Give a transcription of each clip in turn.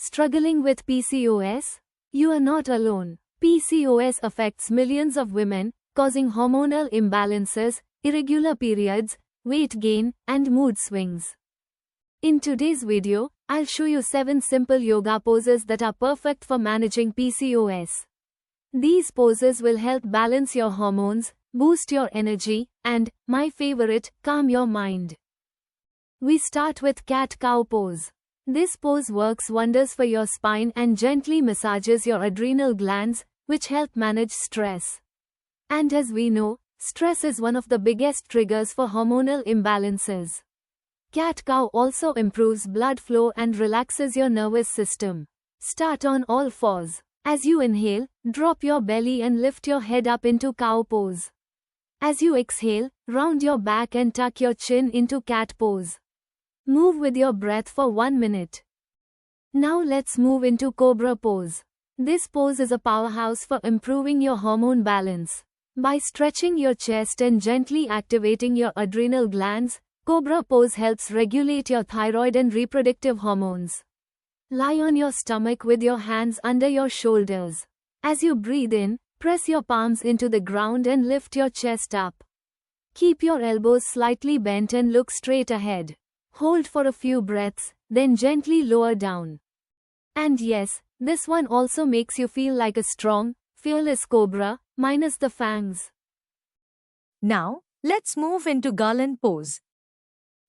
Struggling with PCOS? You are not alone. PCOS affects millions of women, causing hormonal imbalances, irregular periods, weight gain, and mood swings. In today's video, I'll show you 7 simple yoga poses that are perfect for managing PCOS. These poses will help balance your hormones, boost your energy, and, my favorite, calm your mind. We start with cat-cow pose. This pose works wonders for your spine and gently massages your adrenal glands, which help manage stress. And as we know, stress is one of the biggest triggers for hormonal imbalances. Cat-cow also improves blood flow and relaxes your nervous system. Start on all fours. As you inhale, drop your belly and lift your head up into cow pose. As you exhale, round your back and tuck your chin into cat pose. Move with your breath for 1 minute. Now let's move into cobra pose. This pose is a powerhouse for improving your hormone balance. By stretching your chest and gently activating your adrenal glands, cobra pose helps regulate your thyroid and reproductive hormones. Lie on your stomach with your hands under your shoulders. As you breathe in, press your palms into the ground and lift your chest up. Keep your elbows slightly bent and look straight ahead. Hold for a few breaths, then gently lower down. And yes, this one also makes you feel like a strong, fearless cobra, minus the fangs. Now, let's move into garland pose.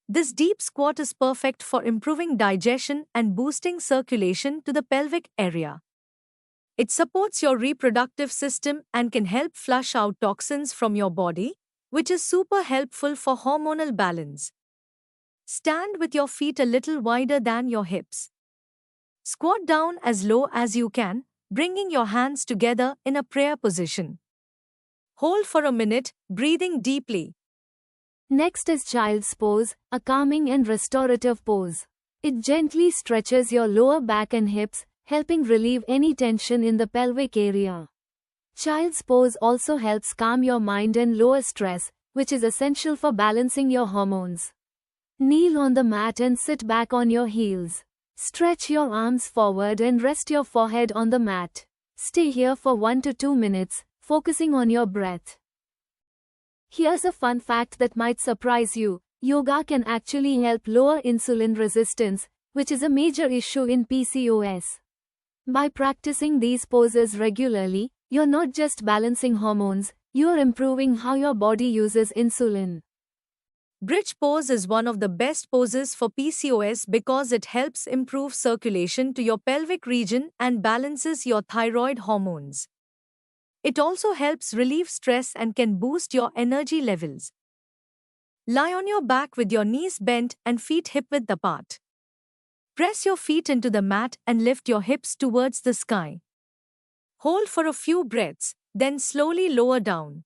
This deep squat is perfect for improving digestion and boosting circulation to the pelvic area. It supports your reproductive system and can help flush out toxins from your body, which is super helpful for hormonal balance. Stand with your feet a little wider than your hips. Squat down as low as you can, bringing your hands together in a prayer position. Hold for a minute, breathing deeply. Next is child's pose, a calming and restorative pose. It gently stretches your lower back and hips, helping relieve any tension in the pelvic area. Child's pose also helps calm your mind and lower stress, which is essential for balancing your hormones. Kneel on the mat and sit back on your heels. Stretch your arms forward and rest your forehead on the mat. Stay here for 1 to 2 minutes, focusing on your breath. Here's a fun fact that might surprise you. Yoga can actually help lower insulin resistance, which is a major issue in PCOS. By practicing these poses regularly, you're not just balancing hormones, you're improving how your body uses insulin. Bridge pose is one of the best poses for PCOS because it helps improve circulation to your pelvic region and balances your thyroid hormones. It also helps relieve stress and can boost your energy levels. Lie on your back with your knees bent and feet hip-width apart. Press your feet into the mat and lift your hips towards the sky. Hold for a few breaths, then slowly lower down.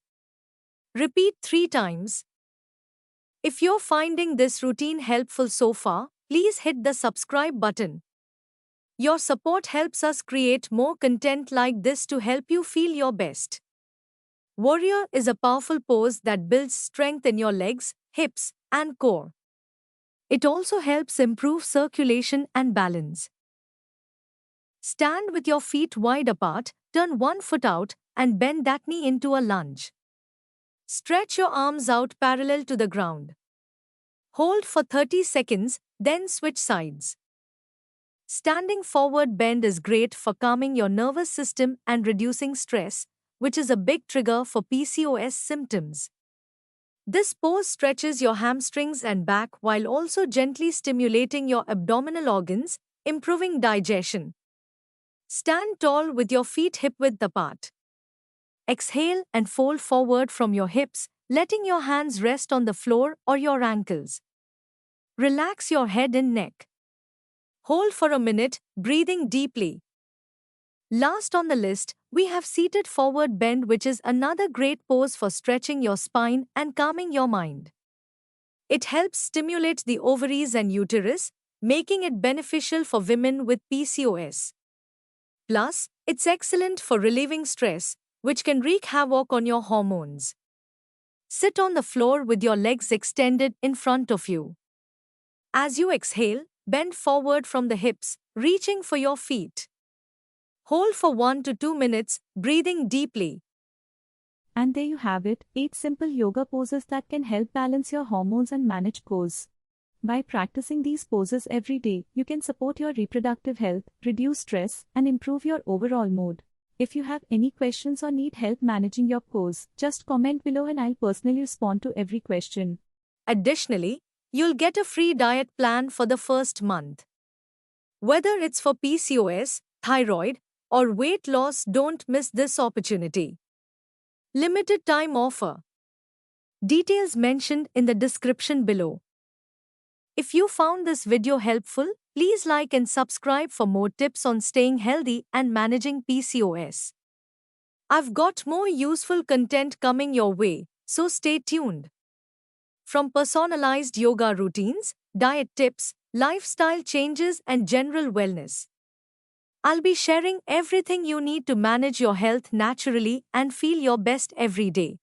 Repeat 3 times. If you're finding this routine helpful so far, please hit the subscribe button. Your support helps us create more content like this to help you feel your best. Warrior is a powerful pose that builds strength in your legs, hips, and core. It also helps improve circulation and balance. Stand with your feet wide apart, turn one foot out, and bend that knee into a lunge. Stretch your arms out parallel to the ground. Hold for 30 seconds, then switch sides. Standing forward bend is great for calming your nervous system and reducing stress, which is a big trigger for PCOS symptoms. This pose stretches your hamstrings and back while also gently stimulating your abdominal organs, improving digestion. Stand tall with your feet hip-width apart. Exhale and fold forward from your hips, letting your hands rest on the floor or your ankles. Relax your head and neck. Hold for a minute, breathing deeply. Last on the list, we have seated forward bend, which is another great pose for stretching your spine and calming your mind. It helps stimulate the ovaries and uterus, making it beneficial for women with PCOS. Plus, it's excellent for relieving stress, which can wreak havoc on your hormones. Sit on the floor with your legs extended in front of you. As you exhale, bend forward from the hips, reaching for your feet. Hold for 1 to 2 minutes, breathing deeply. And there you have it, 8 simple yoga poses that can help balance your hormones and manage PCOS. By practicing these poses every day, you can support your reproductive health, reduce stress, and improve your overall mood. If you have any questions or need help managing your PCOS, just comment below and I'll personally respond to every question. Additionally, you'll get a free diet plan for the first month. Whether it's for PCOS, thyroid, or weight loss, don't miss this opportunity. Limited time offer. Details mentioned in the description below. If you found this video helpful, please like and subscribe for more tips on staying healthy and managing PCOS. I've got more useful content coming your way, so stay tuned. From personalized yoga routines, diet tips, lifestyle changes, and general wellness, I'll be sharing everything you need to manage your health naturally and feel your best every day.